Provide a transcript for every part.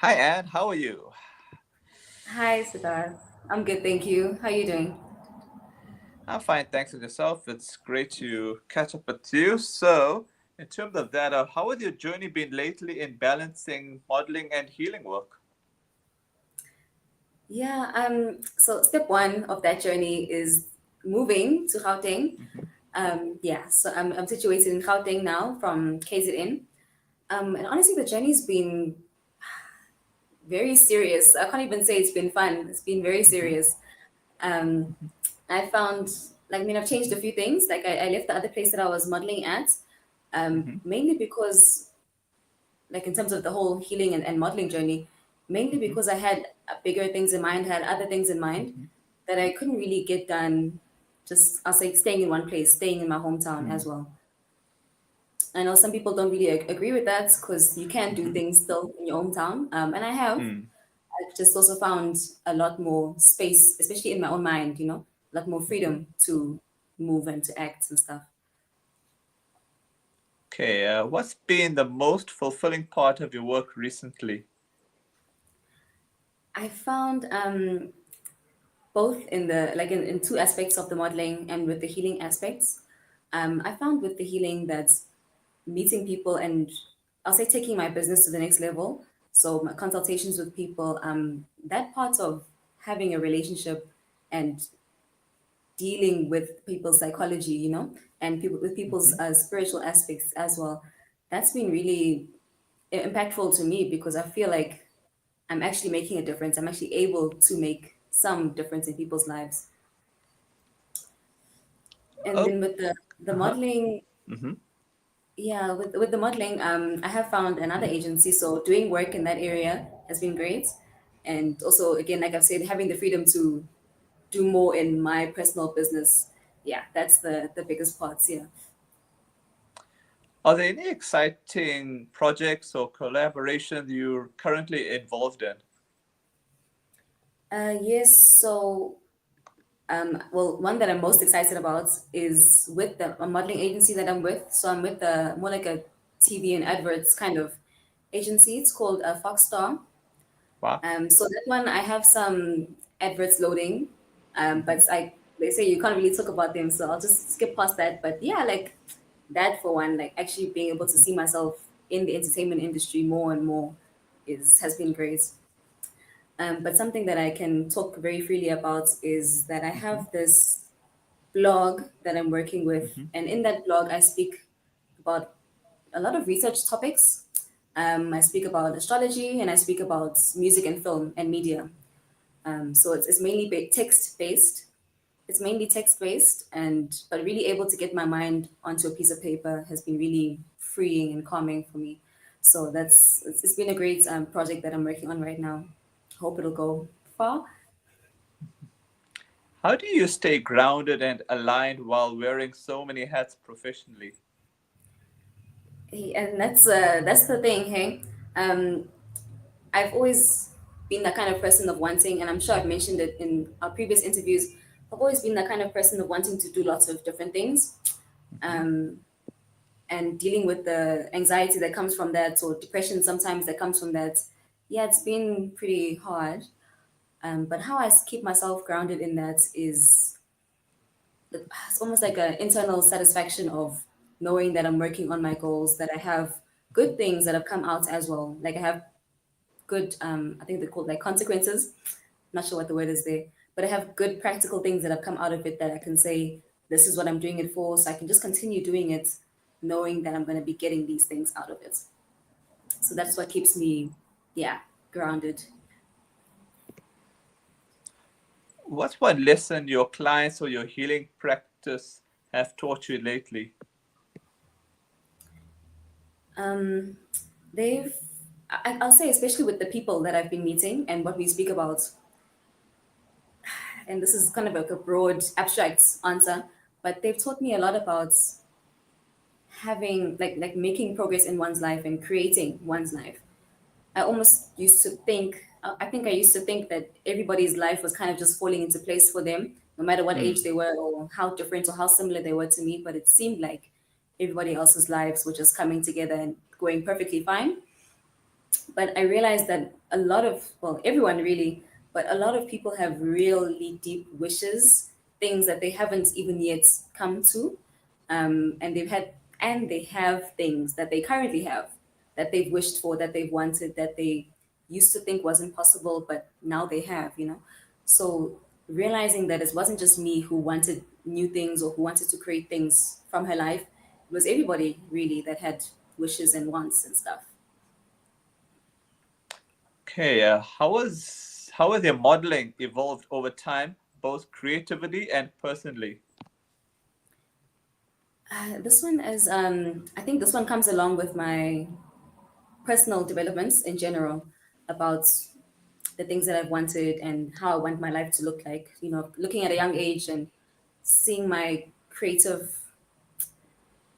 Hi, Anne. How are you? Hi, Siddharth. I'm good, thank you. How are you doing? I'm fine, thanks to yourself. It's great to catch up with you. So, in terms of that, how has your journey been lately in balancing modeling and healing work? Yeah, so step one of that journey is moving to Gauteng. Mhm, So I'm situated in Gauteng now from KZN. And honestly, the journey's been very serious. I can't even say it's been fun. It's been very mhm, serious. Um, mhm, I found, I've changed a few things. I left the other place that I was modeling at, mhm, mainly because in terms of the whole healing and modeling journey, mainly mhm, because I had bigger things in mind, had other things in mind mhm, that I couldn't really get done. Just I'll say staying in one place, staying in my hometown as mhm, well. I know some people don't really agree with that because you can do mhm, things still in your hometown, and I have. mhm, I've just also found a lot more space, especially in my own mind. A lot more mhm. freedom to move and to act and stuff. Okay, what's been the most fulfilling part of your work recently? I found both in the in two aspects of the modeling and with the healing aspects. I found with the healing that meeting people and I'll say taking my business to the next level. So my consultations with people, that part of having a relationship and dealing with people's psychology, and people with people's Mhm, spiritual aspects as well. That's been really impactful to me because I feel like I'm actually making a difference. I'm actually able to make some difference in people's lives. And Oh, then with the uh-huh. modeling, Mhm. yeah, with the modeling, I have found another agency. So doing work in that area has been great. And also, again, like I've said, having the freedom to do more in my personal business. Yeah, that's the biggest parts. Yeah. Are there any exciting projects or collaborations you're currently involved in? Yes. So, well, one that I'm most excited about is with the a modeling agency that I'm with. So I'm with the more like a TV and adverts kind of agency. It's called Foxstar. Wow. So that one I have some adverts loading, but Mhm, they say you can't really talk about them, so I'll just skip past that. But yeah, like that for one, like actually being able to mhm, see myself in the entertainment industry more and more is has been great. But something that I can talk very freely about is that I mhm, have this blog that I'm working with, mhm. and in that blog I speak about a lot of research topics. I speak about astrology and I speak about music and film and media. So it's mainly text based. It's mainly text based, and but really able to get my mind onto a piece of paper has been really freeing and calming for me. So it's been a great project that I'm working on right now. Hope it'll go far. How do you stay grounded and aligned while wearing so many hats professionally? Hey, and that's the thing. Hey, um, I've always been the kind of person of wanting, and I'm sure I've mentioned it in our previous interviews. I've always been the kind of person of wanting to do lots of different things. Mhm, Um, and dealing with the anxiety that comes from that or depression sometimes that comes from that, yeah, it's been pretty hard. But how keep myself grounded in that is it's almost like an internal satisfaction of knowing that I'm working on my goals, that I have good things that have come out as well. Like I have good, I think they're called like consequences. Not sure what the word is there, but I have good practical things that have come out of it that I can say, this is what I'm doing it for. So I can just continue doing it, knowing that I'm going to be getting these things out of it. So that's what keeps me, yeah, grounded. What's one lesson your clients or your healing practice have taught you lately? Um, they've, I'll say, especially with the people that I've been meeting and what we speak about, and this is kind of like a broad, abstract answer, but they've taught me a lot about having like making progress in one's life and creating one's life. I almost used to think, I think I used to think that everybody's life was kind of just falling into place for them, no matter what age Mm, they were or how different or how similar they were to me. But it seemed like everybody else's lives were just coming together and going perfectly fine. But I realized that a lot of, well, everyone really, but a lot of people have really deep wishes, things that they haven't even yet come to. And they have things that they currently have that they've wished for, that they've wanted, that they used to think wasn't possible, but now they have, you know? So realizing that it wasn't just me who wanted new things or who wanted to create things from her life, it was everybody really that had wishes and wants and stuff. Okay, how has your modeling evolved over time, both creatively and personally? This one is, I think this one comes along with my personal developments in general about the things that I've wanted and how I want my life to look like. You know, looking at a young age and seeing my creative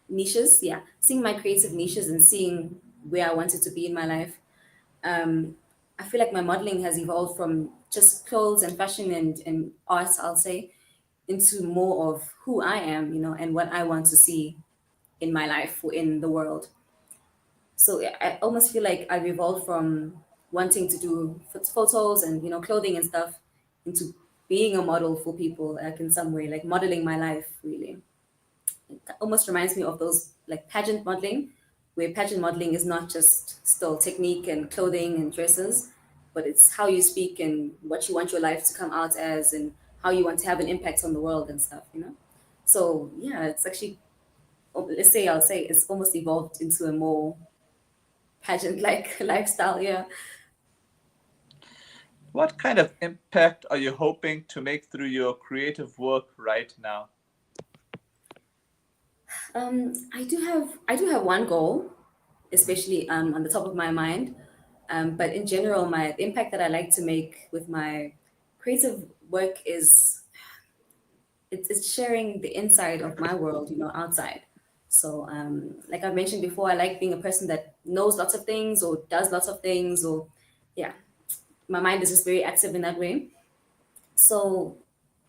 niches. Yeah, seeing my creative niches and seeing where I wanted to be in my life. Um, I feel like my modeling has evolved from just clothes and fashion and art, I'll say, into more of who I am, you know, and what I want to see in my life or in the world. So I almost feel like I've evolved from wanting to do photos and, you know, clothing and stuff into being a model for people, like in some way, like modeling my life really. It almost reminds me of those like pageant modeling, where pageant modeling is not just still technique and clothing and dresses, but it's how you speak and what you want your life to come out as and how you want to have an impact on the world and stuff, you know? So yeah, it's actually, I'll say it's almost evolved into a more pageant like lifestyle. Yeah. What kind of impact are you hoping to make through your creative work right now? I do have one goal, especially on the top of my mind. But in general, my the impact that I like to make with my creative work is it's sharing the inside of my world, you know, outside. So, like I mentioned before, I like being a person that knows lots of things or does lots of things, or yeah, my mind is just very active in that way. So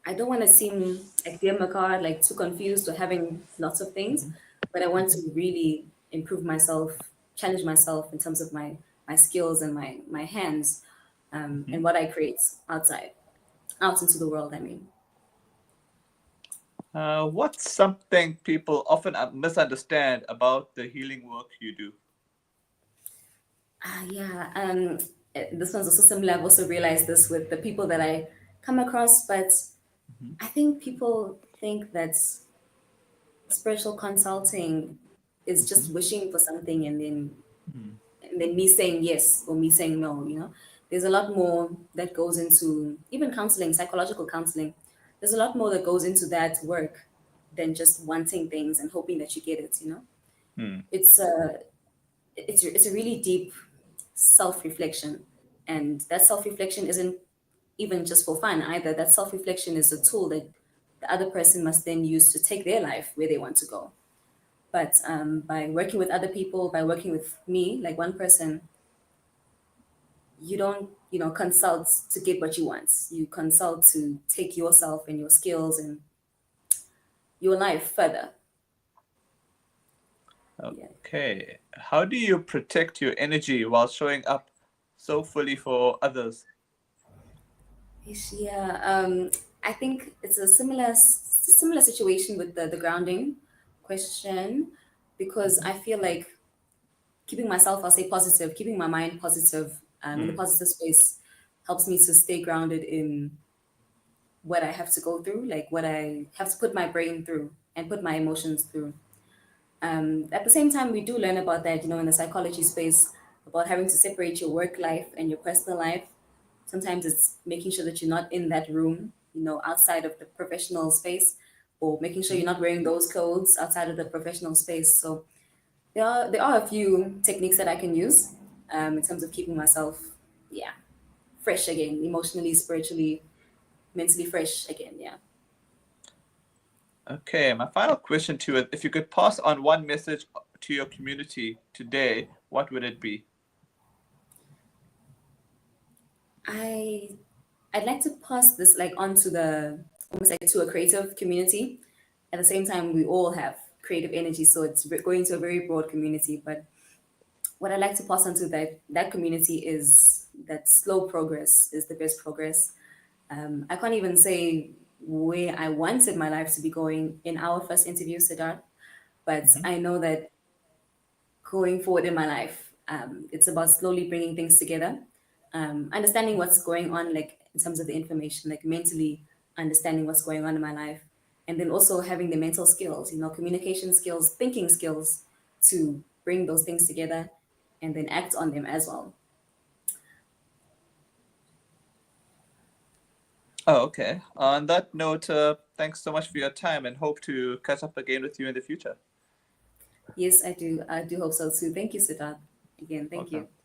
I don't want to seem like dear Makar, like too confused or having lots of things, but I want to really improve myself, challenge myself in terms of my skills and my hands, and what I create outside, out into the world. I mean, What's something people often misunderstand about the healing work you do? yeah, this one's also similar. I've also realized this with the people that I come across, but Mhm. I think people think that spiritual consulting is Mhm. just wishing for something Mhm. and then me saying yes or me saying no, you know. There's a lot more that goes into even counseling, psychological counseling. There's a lot more that goes into that work than just wanting things and hoping that you get it, you know. Hmm. It's a it's a really deep self-reflection. And that self-reflection isn't even just for fun either. That self-reflection is a tool that the other person must then use to take their life where they want to go. But by working with other people, by working with me, like one person, you don't, you know, consult to get what you want. You consult to take yourself and your skills and your life further. Yeah. Okay. How do you protect your energy while showing up so fully for others? Yeah. I think it's a similar situation with the grounding question, because Mhm. I feel like keeping myself, I'll say positive, keeping my mind positive, in the Hmm. positive space helps me to stay grounded in what I have to go through, like what I have to put my brain through and put my emotions through. At the same time, we do learn about that, you know, in the psychology space, about having to separate your work life and your personal life. Sometimes it's making sure that you're not in that room, you know, outside of the professional space, or making sure you're not wearing those clothes outside of the professional space. So there are a few techniques that I can use in terms of keeping myself, yeah, fresh again, emotionally, spiritually, mentally fresh again. Yeah. Okay, my final question to you: if you could pass on one message to your community today, what would it be? I I'd like to pass this like onto the almost like to a creative community. At the same time, we all have creative energy, so it's going to a very broad community. But what I like to pass on to that community is that slow progress is the best progress. I can't even say where I wanted my life to be going in our first interview, Siddharth, but Hmm. I know that going forward in my life, it's about slowly bringing things together, understanding what's going on, like in terms of the information, like mentally understanding what's going on in my life, and then also having the mental skills, communication skills, thinking skills to bring those things together and then act on them as well. Oh, okay. On that note, thanks so much for your time and hope to catch up again with you in the future. Yes, I do. I do hope so too. Thank you, Siddharth. Again, thank you. Welcome.